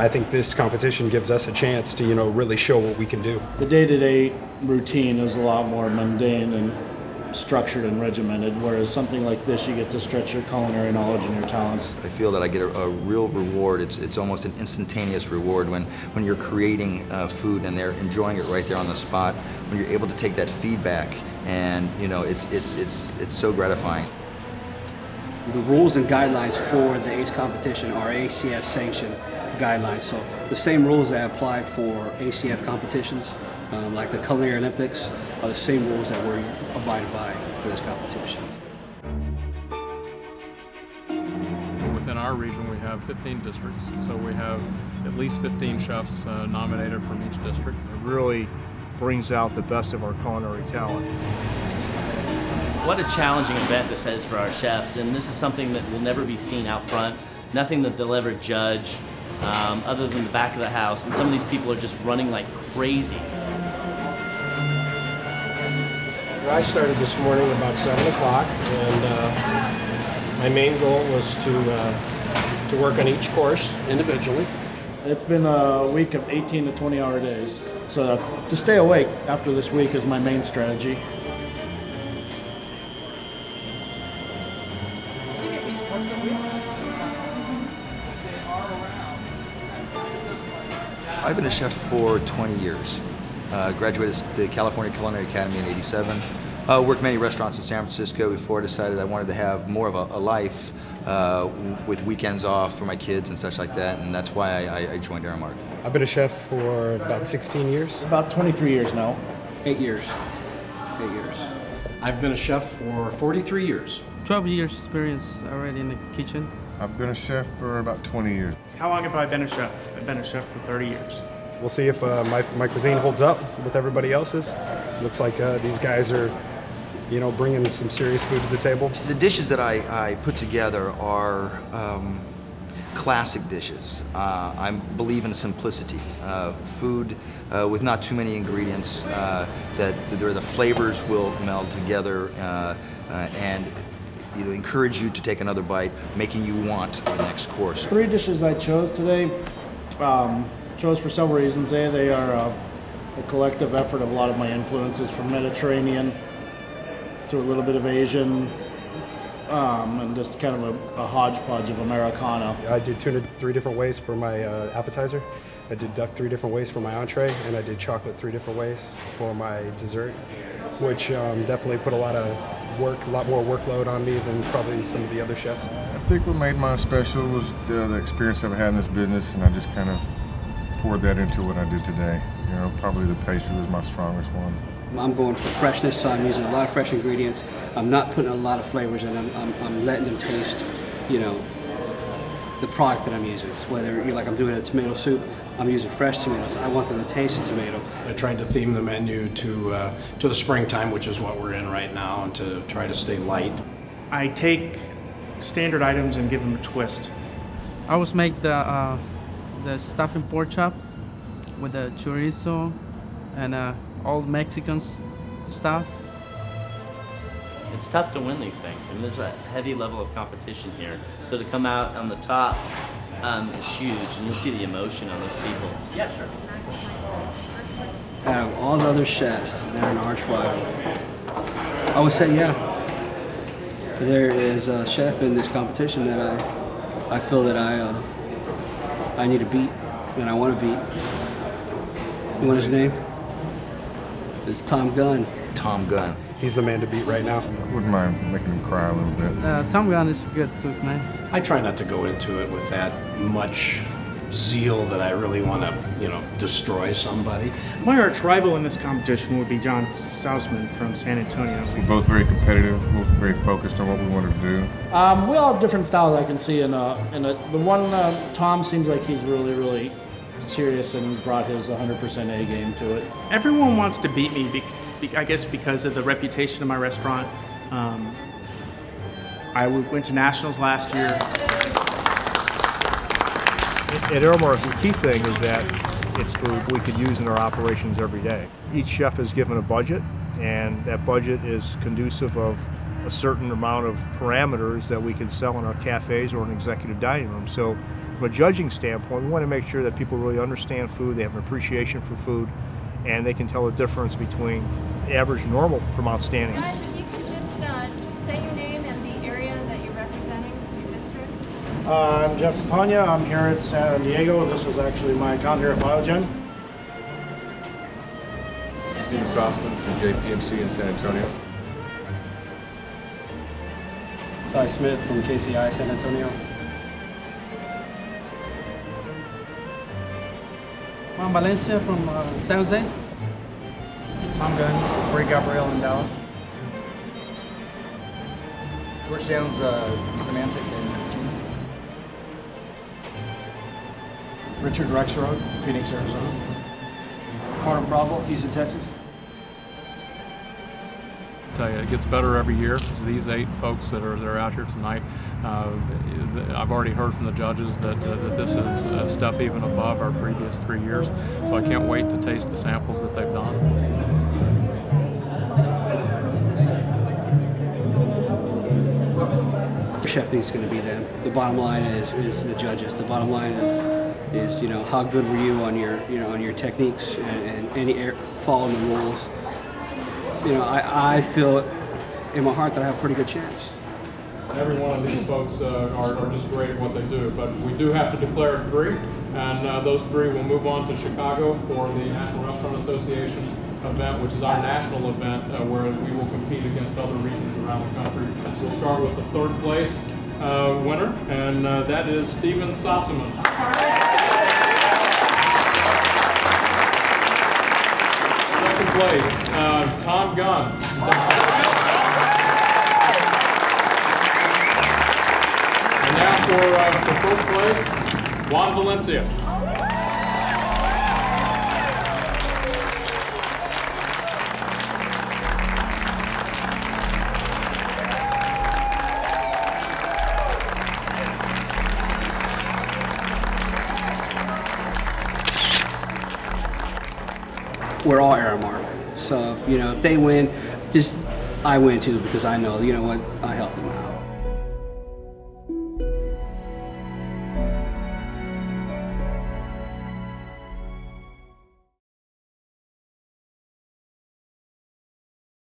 I think this competition gives us a chance to, really show what we can do. The day-to-day routine is a lot more mundane and structured and regimented, whereas something like this, you get to stretch your culinary knowledge and your talents. I feel that I get a real reward. It's almost an instantaneous reward when you're creating food and they're enjoying it right there on the spot. When you're able to take that feedback, and it's so gratifying. The rules and guidelines for the ACE competition are ACF sanctioned guidelines. So the same rules that apply for ACF competitions, like the Culinary Olympics, are the same rules that we're abided by for this competition. Within our region, we have 15 districts, so we have at least 15 chefs nominated from each district. It really brings out the best of our culinary talent. What a challenging event this is for our chefs, and this is something that will never be seen out front, nothing that they'll ever judge other than the back of the house, and some of these people are just running like crazy. I started this morning about 7 o'clock, and my main goal was to work on each course individually. It's been a week of 18 to 20-hour days, so to stay awake after this week is my main strategy. I've been a chef for 20 years. Graduated the California Culinary Academy in '87. Worked many restaurants in San Francisco before I decided I wanted to have more of a life with weekends off for my kids and such like that, and that's why I joined Aramark. I've been a chef for about 16 years. About 23 years now. 8 years. 8 years. I've been a chef for 43 years. 12 years experience already in the kitchen. I've been a chef for about 20 years. How long have I been a chef? I've been a chef for 30 years. We'll see if my cuisine holds up with everybody else's. Looks like these guys are, bringing some serious food to the table. The dishes that I put together are classic dishes. I believe in simplicity. Food with not too many ingredients, that the flavors will meld together and encourage you to take another bite, making you want the next course. 3 dishes I chose today, chose for several reasons. They are a collective effort of a lot of my influences, from Mediterranean to a little bit of Asian, and just kind of a hodgepodge of Americana. I did tuna 3 different ways for my appetizer. I did duck 3 different ways for my entree, and I did chocolate 3 different ways for my dessert, which definitely put a lot more workload on me than probably some of the other chefs. I think what made mine special was the experience I've had in this business, and I just kind of poured that into what I did today. Probably the pastry was my strongest one. I'm going for freshness, so I'm using a lot of fresh ingredients. I'm not putting a lot of flavors in. I'm letting them taste, the product that I'm using. So whether I'm doing a tomato soup, I'm using fresh tomatoes. I want them to taste the tomato. I tried to theme the menu to the springtime, which is what we're in right now, and to try to stay light. I take standard items and give them a twist. I always make the stuffing pork chop with the chorizo and all Mexican stuff. It's tough to win these things. I mean, there's a heavy level of competition here. So to come out on the top is huge, and you'll see the emotion on those people. Yeah, sure. Out of all the other chefs that are an arch rival, I would say, yeah, there is a chef in this competition that I feel that I need to beat, and I want to beat. You want his name? It's Tom Gunn. Tom Gunn. He's the man to beat right now. I wouldn't mind making him cry a little bit. Tom Gunn is a good cook, man. I try not to go into it with that much zeal that I really want to, destroy somebody. My arch rival in this competition would be John Sausman from San Antonio. We're both very competitive, both very focused on what we wanted to do. We all have different styles I can see the one, Tom seems like he's really, really serious and brought his 100% A game to it. Everyone wants to beat me, I guess because of the reputation of my restaurant. I went to nationals last year. At Aramark, the key thing is that it's food we could use in our operations every day. Each chef is given a budget, and that budget is conducive of a certain amount of parameters that we can sell in our cafes or an executive dining room. So from a judging standpoint, we want to make sure that people really understand food, they have an appreciation for food, and they can tell the difference between average and normal from outstanding. Guys, if you could just say your name and the area that you're representing, your district. I'm Jeff Campagna. I'm here at San Diego. This is actually my account here at Biogen. Steve Sossman from JPMC in San Antonio. Cy Smith from KCI San Antonio. Juan Valencia from San Jose. Tom Gunn, Corey Gabriel in Dallas. George Downs, Semantic in Culinary. Richard Rexroad, Phoenix, Arizona. Carter Bravo, Houston, Texas. Tell you, it gets better every year. Because these 8 folks that are out here tonight, I've already heard from the judges that this is a step even above our previous 3 years. So I can't wait to taste the samples that they've done. Chef thinks it's going to be them. The bottom line is the judges. The bottom line is how good were you on your techniques and any following the rules. I feel in my heart that I have a pretty good chance. Every one of these folks are just great at what they do, but we do have to declare 3, and those 3 will move on to Chicago for the National Restaurant Association event, which is our national event where we will compete against other regions around the country. So we'll start with the 3rd place winner, and that is Steven Sossaman. Second place, Tom Gunn. And now for 1st place, Juan Valencia. We're all Aramark. So, if they win, I win too, because I know, what, I helped them out.